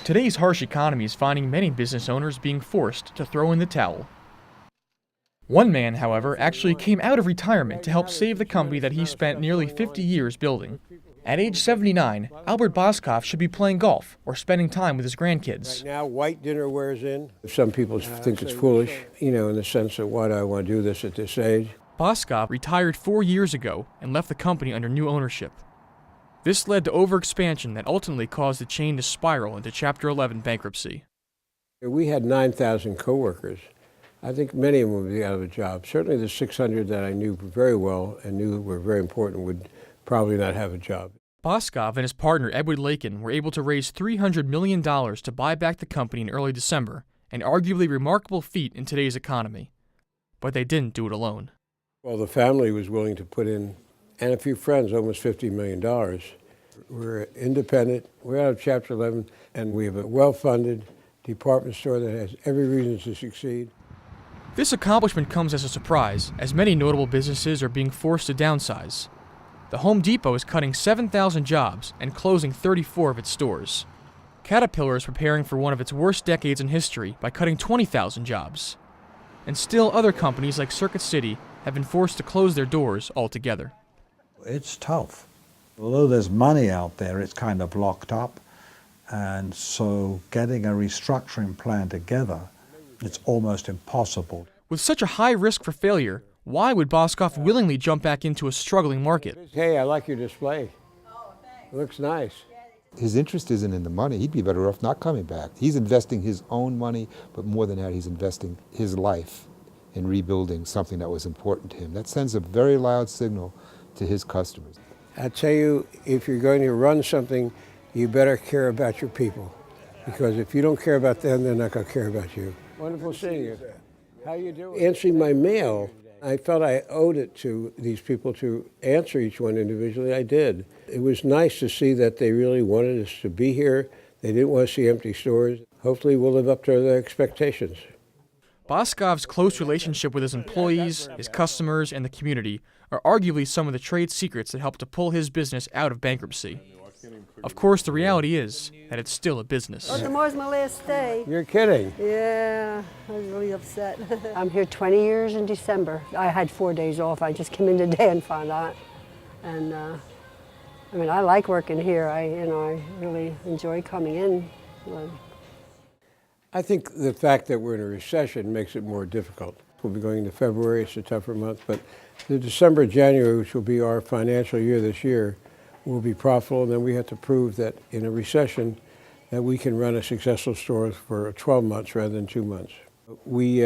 Today's harsh economy is finding many business owners being forced to throw in the towel. One man, however, actually came out of retirement to help save the company that he spent nearly 50 years building. At age 79, Albert Boskoff should be playing golf or spending time with his grandkids. Right now, white dinner wears in. Some people think it's foolish, in the sense of why do I want to do this at this age? Boskoff retired 4 years ago and left the company under new ownership. This led to overexpansion that ultimately caused the chain to spiral into Chapter 11 bankruptcy. We had 9,000 coworkers. I think many of them would be out of a job. Certainly the 600 that I knew very well and knew were very important would probably not have a job. Boskoff and his partner Edward Lakin were able to raise $300 million to buy back the company in early December, an arguably remarkable feat in today's economy. But they didn't do it alone. Well, the family was willing to put in, and a few friends, almost $50 million. We're independent, we're out of Chapter 11, and we have a well-funded department store that has every reason to succeed. This accomplishment comes as a surprise, as many notable businesses are being forced to downsize. The Home Depot is cutting 7,000 jobs and closing 34 of its stores. Caterpillar is preparing for one of its worst decades in history by cutting 20,000 jobs. And still other companies like Circuit City have been forced to close their doors altogether. It's tough. Although there's money out there, it's kind of locked up. And so getting a restructuring plan together, it's almost impossible. With such a high risk for failure, why would Boskoff willingly jump back into a struggling market? Hey, I like your display. It looks nice. His interest isn't in the money. He'd be better off not coming back. He's investing his own money, but more than that, he's investing his life in rebuilding something that was important to him. That sends a very loud signal to his customers. I tell you, if you're going to run something, you better care about your people. Because if you don't care about them, they're not going to care about you. Wonderful seeing you. How you doing? Answering my mail, I felt I owed it to these people to answer each one individually. I did. It was nice to see that they really wanted us to be here. They didn't want to see empty stores. Hopefully we'll live up to their expectations. Boskoff's close relationship with his employees, his customers, and the community are arguably some of the trade secrets that helped to pull his business out of bankruptcy. Of course, the reality is that it's still a business. Oh, tomorrow's my last day. You're kidding. Yeah, I was really upset. I'm here 20 years in December. I had 4 days off. I just came in today and found out. And I like working here. I really enjoy coming in. I think the fact that we're in a recession makes it more difficult. We'll be going into February, it's a tougher month, but the December, January, which will be our financial year this year, will be profitable, and then we have to prove that in a recession that we can run a successful store for 12 months rather than 2 months. We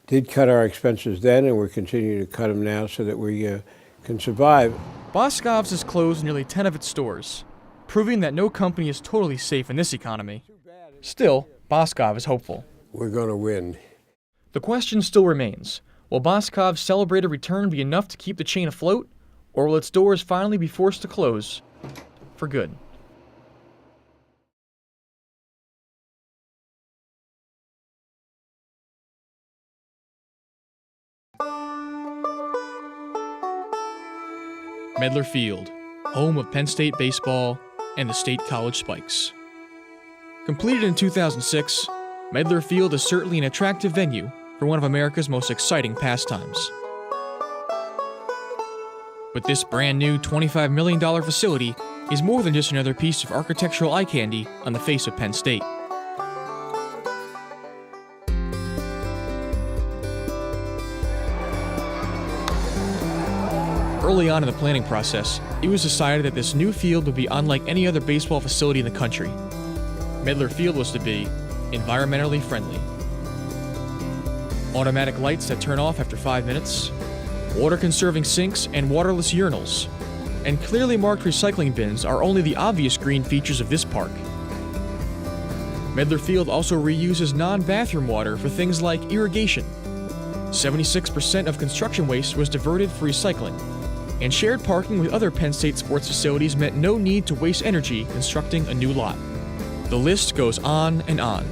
did cut our expenses then, and we're continuing to cut them now so that we can survive. Boskoff's has closed nearly 10 of its stores, proving that no company is totally safe in this economy. Still, Boskoff is hopeful. We're going to win. The question still remains, will Boskoff's celebrated return be enough to keep the chain afloat, or will its doors finally be forced to close for good? Medlar Field, home of Penn State baseball and the State College Spikes. Completed in 2006, Medlar Field is certainly an attractive venue for one of America's most exciting pastimes. But this brand new $25 million facility is more than just another piece of architectural eye candy on the face of Penn State. Early on in the planning process, it was decided that this new field would be unlike any other baseball facility in the country. Medlar Field was to be environmentally friendly. Automatic lights that turn off after 5 minutes, water-conserving sinks and waterless urinals, and clearly marked recycling bins are only the obvious green features of this park. Medlar Field also reuses non-bathroom water for things like irrigation. 76% of construction waste was diverted for recycling, and shared parking with other Penn State sports facilities meant no need to waste energy constructing a new lot. The list goes on and on.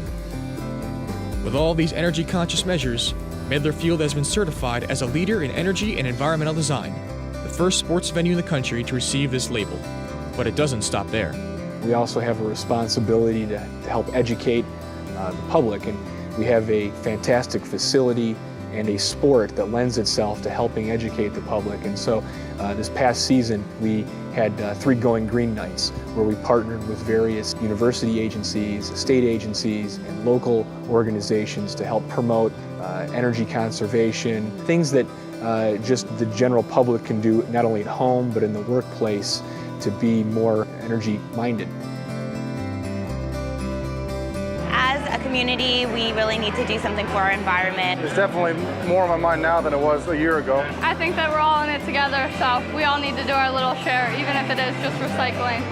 With all these energy-conscious measures, Medlar Field has been certified as a leader in energy and environmental design, the first sports venue in the country to receive this label. But it doesn't stop there. we also have a responsibility to help educate the public, and we have a fantastic facility and a sport that lends itself to helping educate the public. And so this past season we had 3 Going Green Nights, where we partnered with various university agencies, state agencies, and local organizations to help promote energy conservation, things that just the general public can do not only at home but in the workplace to be more energy minded. As a community, we really need to do something for our environment. It's definitely more on my mind now than it was a year ago. I think that we're all in it together, so we all need to do our little share, even if it is just recycling.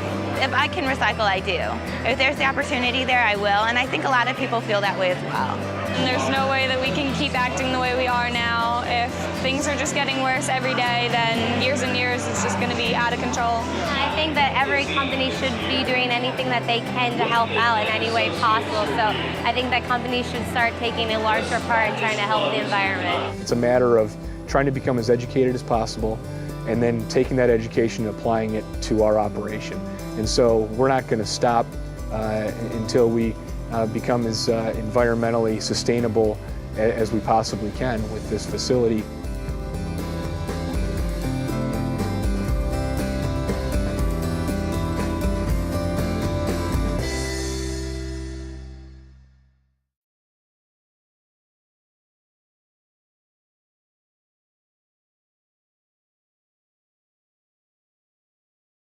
If I can recycle, I do. If there's the opportunity there, I will, and I think a lot of people feel that way as well. And there's no way that we can keep acting the way we are now. If things are just getting worse every day, then years and years it's just going to be out of control. I think that every company should be doing anything that they can to help out in any way possible. So I think that companies should start taking a larger part in trying to help the environment. It's a matter of trying to become as educated as possible and then taking that education and applying it to our operation. And so we're not going to stop until we become as environmentally sustainable as we possibly can with this facility.